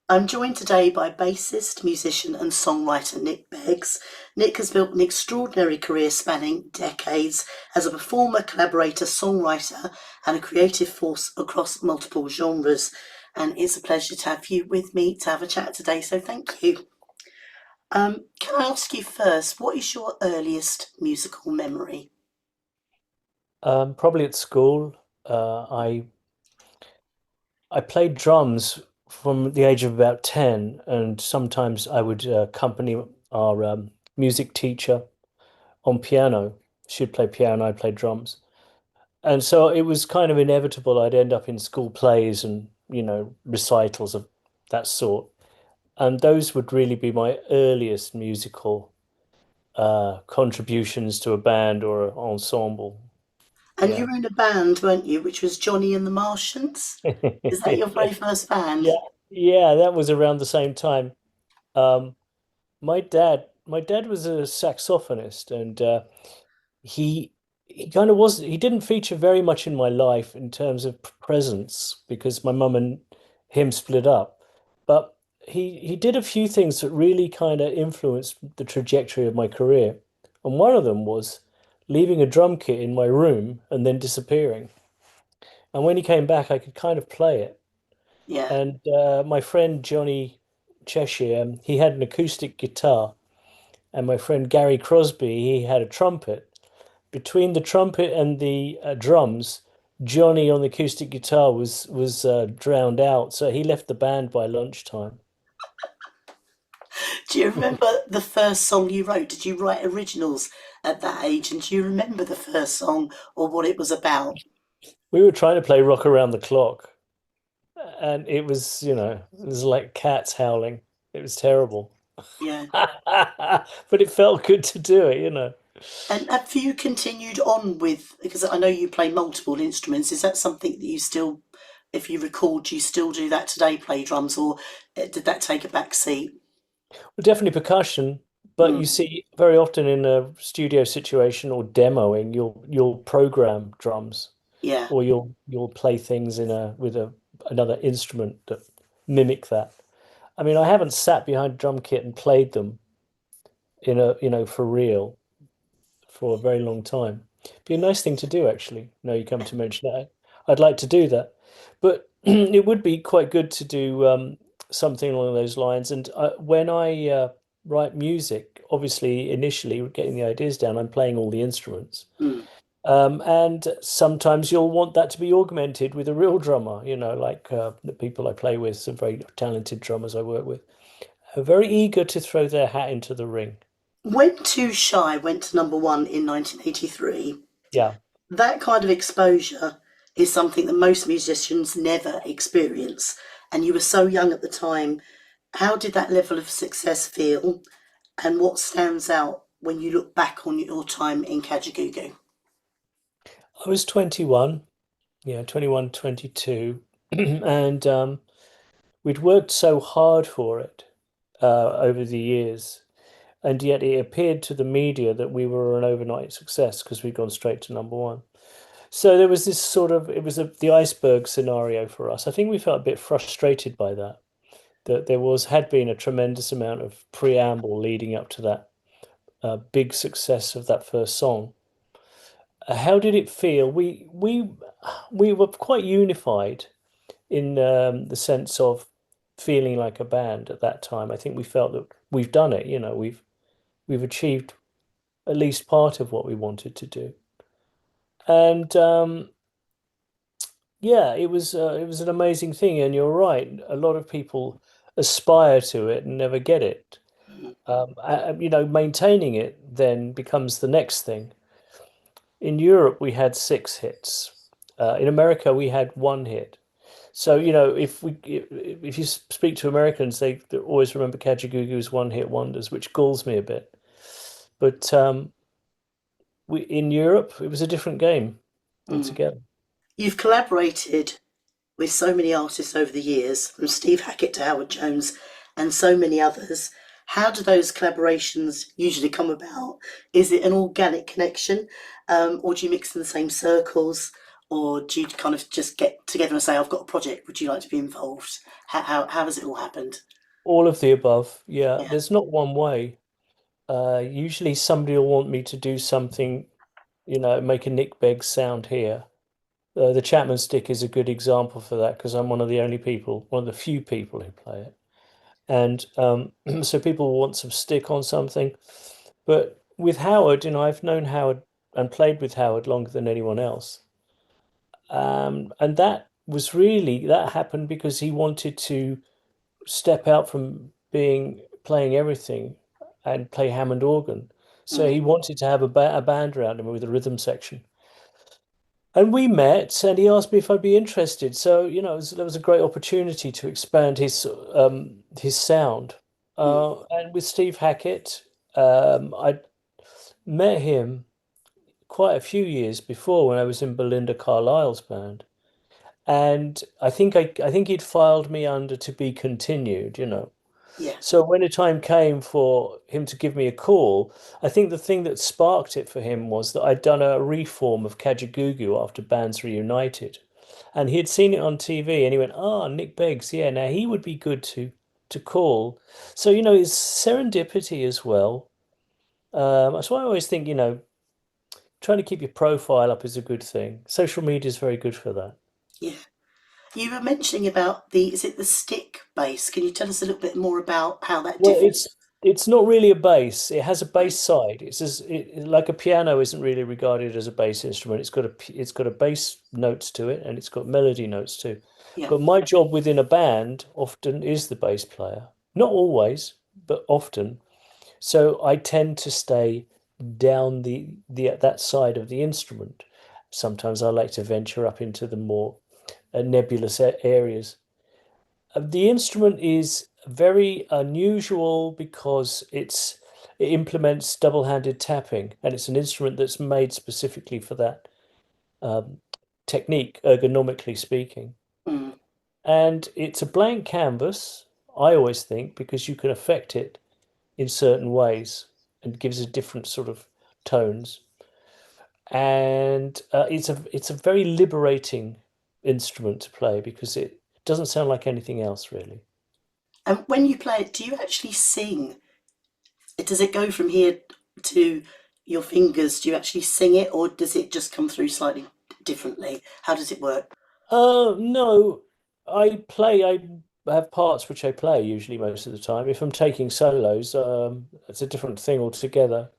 I'm joined today by bassist, musician, and songwriter Nick Beggs. Nick has built an extraordinary career spanning decades as a performer, collaborator, songwriter, and a creative force across multiple genres. And it's a pleasure to have you with me to have a chat today, so thank you. Can I ask you first, what is your earliest musical memory? Probably at school. I played drums from the age of about 10, and sometimes I would accompany our music teacher on piano. She'd play piano, I'd play drums. And so it was kind of inevitable I'd end up in school plays and, recitals of that sort. And those would really be my earliest musical contributions to a band or an ensemble. And you Yeah. were in a band, weren't you, which was Johnny and the Martians? Is that your very first band? Yeah, yeah, that was around the same time. Um, my dad was a saxophonist, and he he kind of was he didn't feature very much in my life in terms of presence because my mum and him split up. But he did a few things that really kind of influenced the trajectory of my career. And one of them was leaving a drum kit in my room and then disappearing. And when he came back, I could kind of play it. Yeah. And my friend Johnny Cheshire, he had an acoustic guitar, and my friend Gary Crosby, he had a trumpet. Between the trumpet and the drums, Johnny on the acoustic guitar was drowned out, so he left the band by lunchtime. Do you remember the first song you wrote? Did you write originals at that age? And do you remember the first song or what it was about? We were trying to play Rock Around the Clock, and it was, it was like cats howling. It was terrible. Yeah. But it felt good to do it. And have you continued on with, because I know you play multiple instruments, is that something that you still, if you recall, do you still do that today, play drums, or did that take a back seat? Well, definitely percussion, but you Mm, see very often in a studio situation or demoing, you'll program drums, yeah. or you'll play things in a with a another instrument that mimic that. I mean, I haven't sat behind a drum kit and played them in a, for real for a very long time. Be a nice thing to do, actually. Now you come to mention that. I'd like to do that, but it would be quite good to do something along those lines. And when I write music, obviously, initially getting the ideas down, I'm playing all the instruments. Mm. And sometimes you'll want that to be augmented with a real drummer, like the people I play with, some very talented drummers I work with, are very eager to throw their hat into the ring. When Too Shy went to number one in 1983, Yeah. that kind of exposure is something that most musicians never experience. And you were so young at the time. How did that level of success feel? And what stands out when you look back on your time in Kajagoogoo? I was 21, yeah, 21, 22, and we'd worked so hard for it over the years, and yet it appeared to the media that we were an overnight success because we'd gone straight to number one. So there was this sort of, it was the iceberg scenario for us. I think we felt a bit frustrated by that, that had been a tremendous amount of preamble leading up to that big success of that first song. How did it feel? We were quite unified in the sense of feeling like a band at that time. I think we felt that we've done it. We've achieved at least part of what we wanted to do, and yeah, it was an amazing thing. And you're right, a lot of people aspire to it and never get it. Maintaining it then becomes the next thing. In Europe, we had six hits. In America, we had one hit. So, if you speak to Americans, they always remember Kajagoogoo's one-hit wonders, which galls me a bit. But we in Europe, it was a different game Mm. altogether. You've collaborated with so many artists over the years, from Steve Hackett to Howard Jones and so many others. How do those collaborations usually come about? Is it an organic connection, or do you mix in the same circles, or do you kind of just get together and say, "I've got a project. Would you like to be involved?" How has it all happened? All of the above. Yeah, Yeah. there's not one way. Usually somebody will want me to do something, make a Nick Begg sound here. The Chapman stick is a good example for that because I'm one of the few people who play it. And so people will want some stick on something. But with Howard, I've known Howard and played with Howard longer than anyone else. And that happened because he wanted to step out from being playing everything and play Hammond organ. So Mm, he wanted to have a band around him with a rhythm section. And we met, and he asked me if I'd be interested. So, there was a great opportunity to expand his sound. mm, And with Steve Hackett, I met him quite a few years before when I was in Belinda Carlisle's band. And I think he'd filed me under to be continued. yeah. So when the time came for him to give me a call, I think the thing that sparked it for him was that I'd done a reform of Kajagoogoo after bands reunited. And he had seen it on TV and he went, "Ah, Nick Beggs, yeah, now he would be good to call." So, it's serendipity as well. That's why I always think, trying to keep your profile up is a good thing. Social media is very good for that. Yeah. You were mentioning about is it the stick bass? Can you tell us a little bit more about how that Well, differs? it's not really a bass. It has a Right. bass side. Like a piano isn't really regarded as a bass instrument. It's got a bass notes to it and it's got melody notes too. Yeah. But my job within a band often is the bass player. Not always, but often. So I tend to stay down the that side of the instrument. Sometimes I like to venture up into the more nebulous areas. The instrument is very unusual because it implements double-handed tapping, and it's an instrument that's made specifically for that um, technique, ergonomically speaking. Mm, And it's a blank canvas, I always think, because you can affect it in certain ways and gives a different sort of tones. And it's a very liberating instrument to play because it doesn't sound like anything else really. and when you play it, do you actually sing? Does it go from here to your fingers? Do you actually sing it, or does it just come through slightly differently? How does it work? No, I have parts which I play usually most of the time. If I'm taking solos, it's a different thing altogether.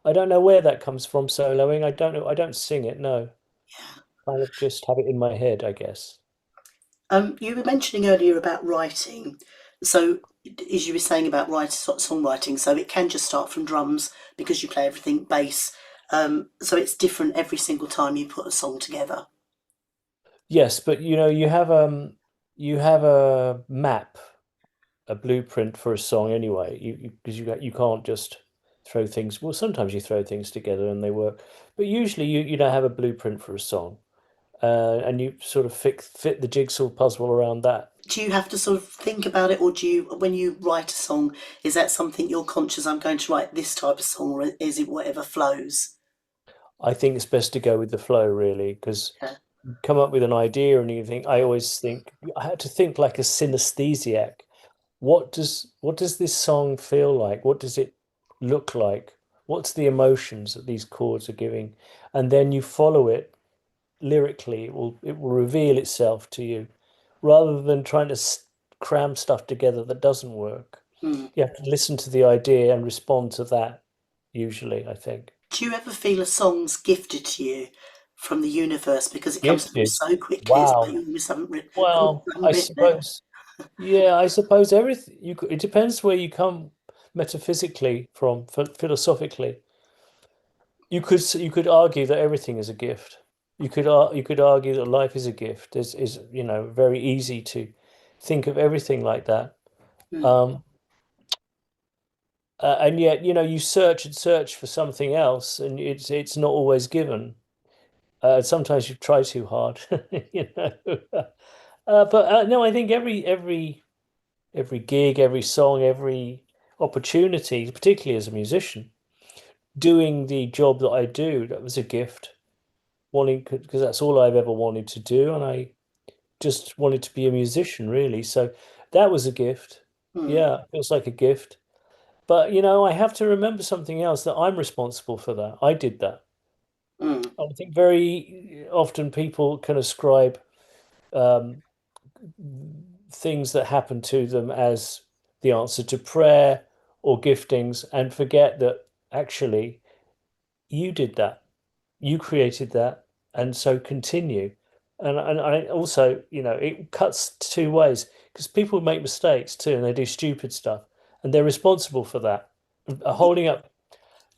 I don't know where that comes from, soloing. I don't know. I don't sing it, no. Kind of just have it in my head, I guess. You were mentioning earlier about writing. So, as you were saying about songwriting, so it can just start from drums because you play everything bass. So it's different every single time you put a song together. Yes, but you have a map, a blueprint for a song anyway. Because you can't just throw things. Well, sometimes you throw things together and they work, but usually you don't have a blueprint for a song. And you sort of fit the jigsaw puzzle around that. Do you have to sort of think about it, or do you, when you write a song, is that something you're conscious, I'm going to write this type of song, or is it whatever flows? I think it's best to go with the flow, really, because Yeah. you come up with an idea and you think, I always think, I had to think like a synesthesiac. What does this song feel like? What does it look like? What's the emotions that these chords are giving? And then you follow it lyrically. It will reveal itself to you, rather than trying to cram stuff together that doesn't work. Mm. You have to listen to the idea and respond to that, usually, I think. Do you ever feel a song's gifted to you from the universe because it comes to you Gifted. so quickly? It's like Wow. you almost Well, haven't I written it. suppose, yeah, I suppose everything it depends where you come metaphysically from, philosophically. You could argue that everything is a gift. You could argue that life is a gift. Is very easy to think of everything like that. Mm. Um, and yet, you search and search for something else, and it's not always given. Sometimes you try too hard, you know. But no, I think every gig, every song, every opportunity, particularly as a musician, doing the job that I do, that was a gift. wanting because that's all I've ever wanted to do, and I just wanted to be a musician, really. So that was a gift. Mm, Yeah, it feels like a gift. But I have to remember something else that I'm responsible for that. I did that. mm. I think very often people can ascribe um, things that happen to them as the answer to prayer or giftings and forget that actually you did that. You created that, and so continue. And I also, it cuts two ways because people make mistakes too, and they do stupid stuff, and they're responsible for that. Holding up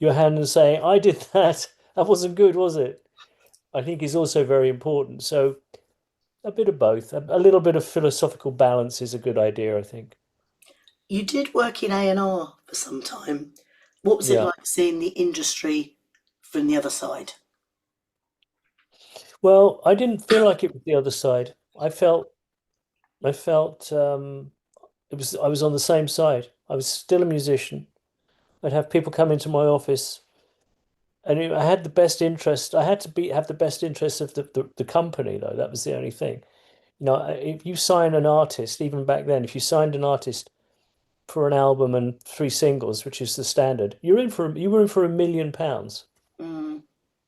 your hand and saying, "I did that. That wasn't good, was it?" I think is also very important. So a bit of both, a little bit of philosophical balance is a good idea, I think. You did work in A&R for some time. What was it Yeah. like seeing the industry from the other side? Well, I didn't feel like it was the other side. I felt I was on the same side. I was still a musician. I'd have people come into my office, and I had the best interest. I had to have the best interest of the company, though. That was the only thing. If you sign an artist, even back then, if you signed an artist for an album and three singles, which is the standard, you were in for £1 million. Mm,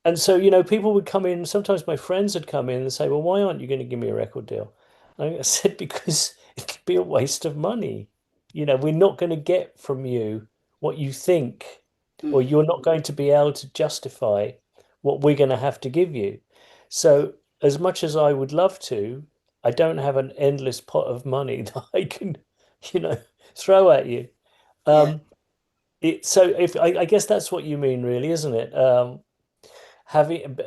And so, people would come in, sometimes my friends would come in and say, "Well, why aren't you going to give me a record deal?" And I said, "Because it could be a waste of money. We're not going to get from you what you think, or mm, you're not going to be able to justify what we're going to have to give you. So, as much as I would love to, I don't have an endless pot of money that I can, you know, throw at you." yeah. Um, so if I guess that's what you mean, really, isn't it? Having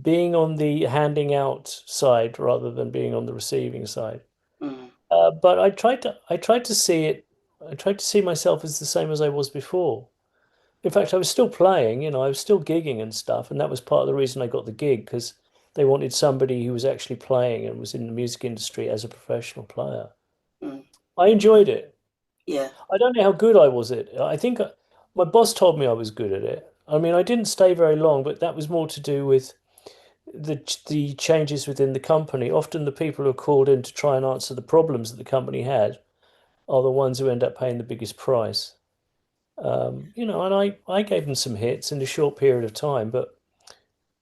being on the handing out side rather than being on the receiving side. Mm, But I tried to see myself as the same as I was before. In fact, I was still playing, I was still gigging and stuff, and that was part of the reason I got the gig because they wanted somebody who was actually playing and was in the music industry as a professional player. mm, I enjoyed it. yeah. I don't know how good I was at it. I think my boss told me I was good at it. I mean, I didn't stay very long, but that was more to do with the changes within the company. Often the people who are called in to try and answer the problems that the company had are the ones who end up paying the biggest price. And I gave them some hits in a short period of time, but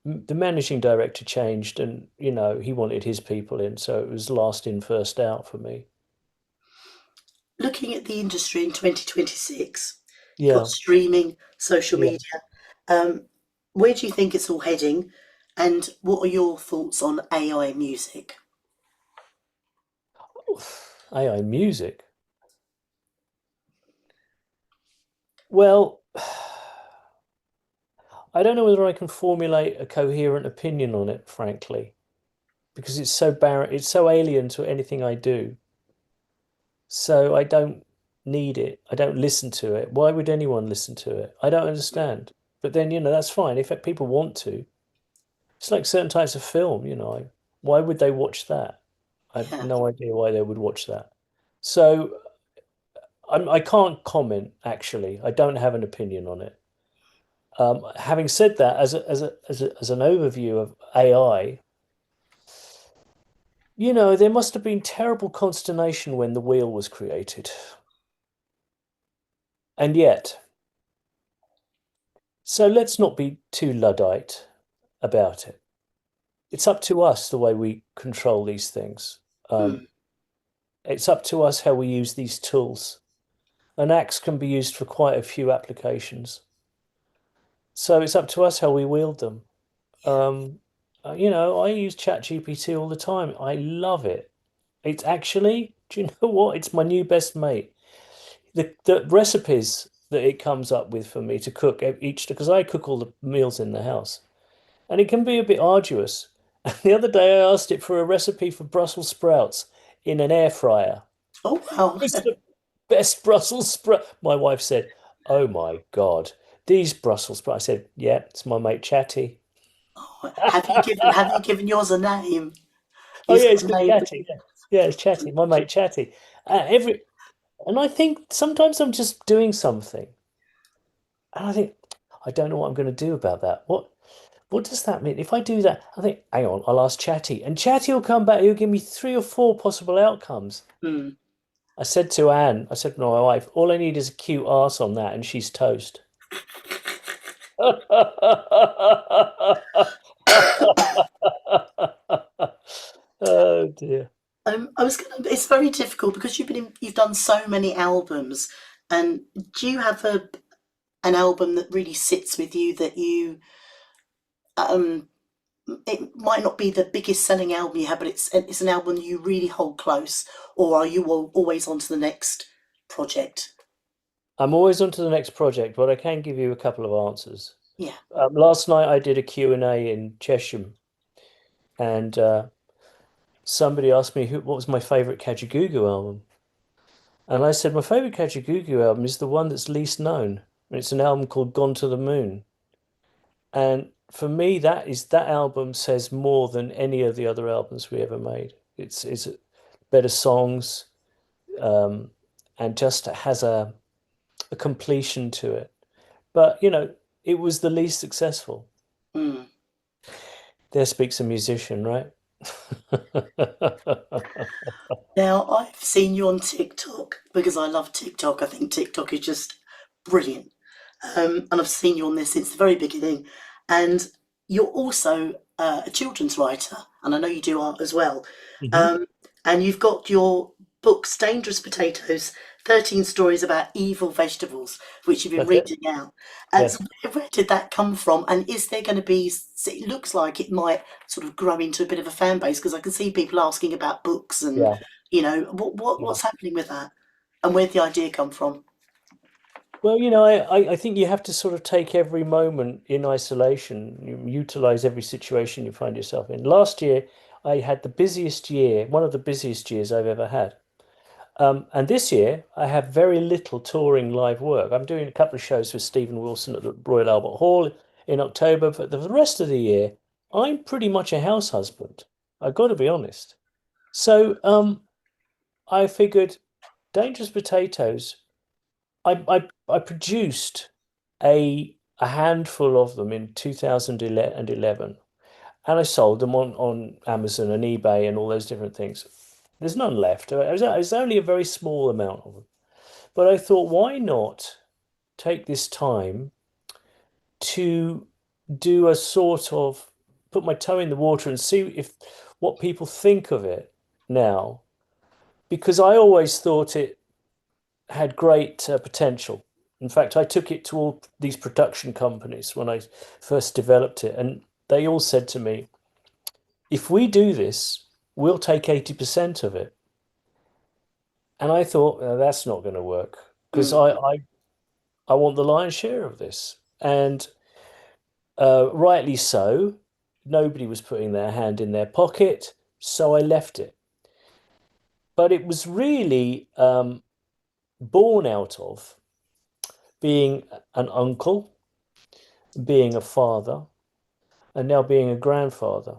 the managing director changed and, he wanted his people in, so it was last in, first out for me. Looking at the industry in 2026, you've got Yeah, streaming, social yeah. media. Um, where do you think it's all heading? And what are your thoughts on AI music? AI music. Well, I don't know whether I can formulate a coherent opinion on it, frankly, because it's so alien to anything I do. So I don't need it. I don't listen to it. Why would anyone listen to it? I don't understand. But then, that's fine. If people want to, it's like certain types of film, why would they watch that? I have Yeah. no idea why they would watch that. So I can't comment, actually. I don't have an opinion on it. Having said that, as an overview of AI, there must have been terrible consternation when the wheel was created. And yet, so let's not be too Luddite about it. It's up to us the way we control these things. Um, Mm, it's up to us how we use these tools. An axe can be used for quite a few applications. So it's up to us how we wield them. yeah. I use ChatGPT all the time. I love it. It's actually, do you know what? It's my new best mate. The recipes that it comes up with for me to cook each, because I cook all the meals in the house. And it can be a bit arduous. The other day I asked it for a recipe for Brussels sprouts in an air fryer. Oh, wow. It's the best Brussels sprout. My wife said, "Oh my God, these Brussels sprouts." I said, "Yeah, it's my mate Chatty." Have you given yours a name? Oh He's yeah, got it's a called name. Chatty. Yeah, yeah, it's Chatty. My mate Chatty. Every and I think sometimes I'm just doing something, and I think I don't know what I'm going to do about that. What does that mean? If I do that, I think, hang on, I'll ask Chatty. And Chatty will come back, he'll give me three or four possible outcomes. Mm. I said to Anne, I said to my wife, all I need is a cute arse on that, and she's toast. Oh dear. I was gonna. It's very difficult because you've done so many albums, and do you have an album that really sits with you that you um it might not be the biggest selling album you have, but it's an album you really hold close, or are you always on to the next project? I'm always on to the next project, but I can give you a couple of answers. Yeah. Last night I did a Q&A in Chesham, and somebody asked me what was my favorite Kajagoogoo album. And I said my favorite Kajagoogoo album is the one that's least known. It's an album called Gone to the Moon. And for me, that album says more than any of the other albums we ever made. It's better songs, um, and just has a completion to it. But it was the least successful. Mm. There speaks a musician, right? Now, I've seen you on TikTok because I love TikTok. I think TikTok is just brilliant. And I've seen you on this since the very beginning. And you're also a children's writer, and I know you do art as well. Hmm. Um, and you've got your books, Dangerous Potatoes, 13 Stories About Evil Vegetables, which you've been That's it. reading out. And Yes. so where did that come from? And is there going to be, it looks like it might sort of grow into a bit of a fan base because I can see people asking about books and, Yeah. Yeah. what's happening with that? And where'd the idea come from? Well, I think you have to sort of take every moment in isolation. You utilize every situation you find yourself in. Last year, I had the busiest year, one of the busiest years I've ever had. And this year, I have very little touring live work. I'm doing a couple of shows with Stephen Wilson at the Royal Albert Hall in October, but the rest of the year, I'm pretty much a house husband. I've got to be honest. So, I figured Dangerous Potatoes. I produced a handful of them in 2011, and I sold them on Amazon and eBay and all those different things. There's none left. It was only a very small amount of them. But I thought, why not take this time to do a sort of put my toe in the water and see if what people think of it now, because I always thought it had great potential. In fact, I took it to all these production companies when I first developed it, and they all said to me, if we do this, we'll take 80% of it. And I thought, that's not going to work because Mm, I want the lion's share of this. And rightly so, nobody was putting their hand in their pocket, so I left it. But it was really born out of being an uncle, being a father, and now being a grandfather,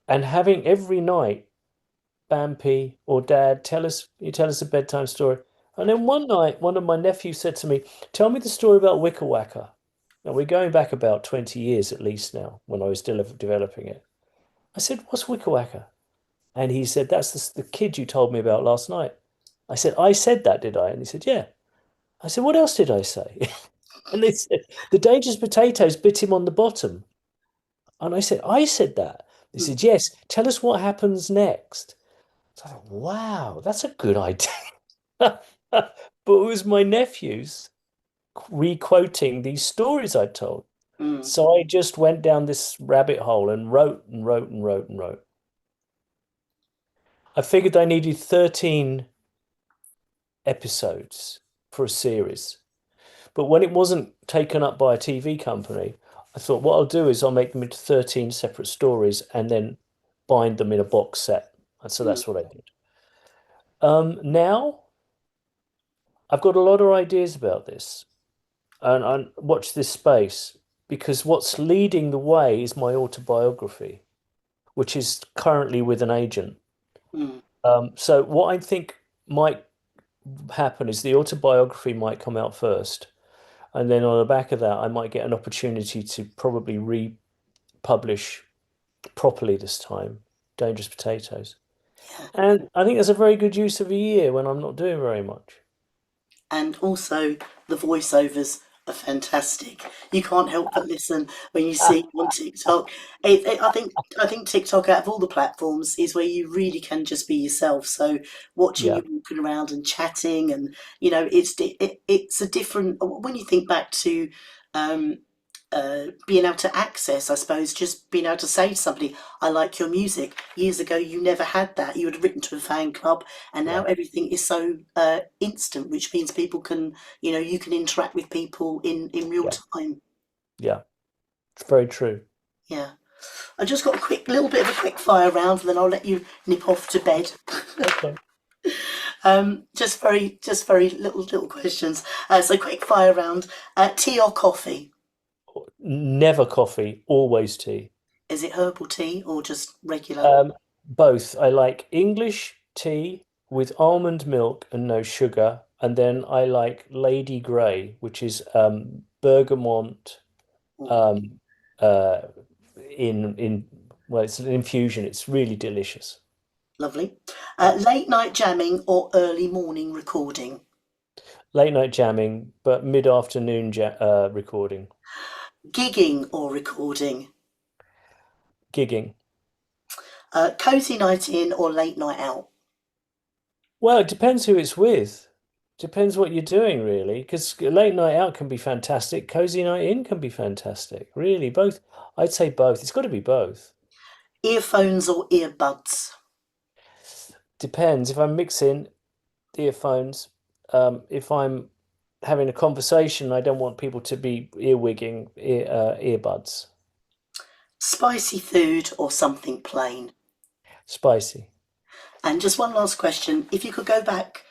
and having every night Bampy or Dad tell us a bedtime story. And then one night, one of my nephews said to me, "Tell me the story about Wicker Wacker." Now we're going back about 20 years at least now, when I was still developing it. I said, "What's Wicker Wacker?" And he said, "That's the kid you told me about last night." I said, "I said that, did I?" And he said, "Yeah." I said, "What else did I say?" And they said, "The dangerous potatoes bit him on the bottom." And I said, "I said that." They mm, said, "Yes, tell us what happens next." So I thought, wow, that's a good idea. But it was my nephews re-quoting these stories I told. mm, So I just went down this rabbit hole and wrote and wrote and wrote and wrote. I figured I needed 13 episodes for a series. But when it wasn't taken up by a TV company, I thought what I'll do is I'll make them into 13 separate stories and then bind them in a box set. And so mm, that's what I did. Now I've got a lot of ideas about this, and watch this space because what's leading the way is my autobiography, which is currently with an agent. mm, So what I think might happen is the autobiography might come out first, and then on the back of that, I might get an opportunity to probably publish properly this time. Dangerous Potatoes. Yeah. And I think that's a very good use of a year when I'm not doing very much. And also the voiceovers are fantastic. You can't help but listen when you see on TikTok. I think TikTok, out of all the platforms, is where you really can just be yourself. So watching Yeah, you walking around and chatting, and it's a different. When you think back to um, being able to access, I suppose, just being able to say to somebody, I like your music. Years ago, you never had that. You had written to a fan club, and yeah, now everything is so instant, which means people can, you can interact with people in real yeah, time. yeah. It's very true. Yeah. I just got a quick little bit of a quick fire round, and then I'll let you nip off to bed. Okay. Just very little questions. So quick fire round. Tea or coffee? Never coffee, always tea. Is it herbal tea or just regular? Both. I like English tea with almond milk and no sugar, and then I like Lady Grey, which is bergamot Or um, uh, in well, it's an infusion. It's really delicious. lovely. Yeah. Late night jamming or early morning recording? Late night jamming, but mid-afternoon recording, Gigging or recording? gigging. Cozy night in or late night out? Well, it depends who it's with. Depends what you're doing, really. Because late night out can be fantastic. Cozy night in can be fantastic. Really, both. I'd say both. It's got to be both. Earphones or earbuds? Depends. If I'm mixing earphones, if I'm having a conversation, I don't want people to be earwigging earbuds. Spicy food or something plain? Spicy. And just one last question. If you could go back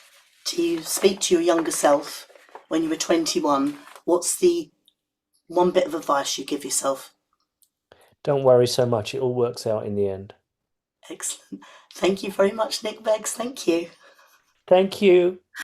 to speak to your younger self when you were 21, what's the one bit of advice you give yourself? Don't worry so much. It all works out in the end. Excellent. Thank you very much, Nick Beggs. Thank you. Thank you.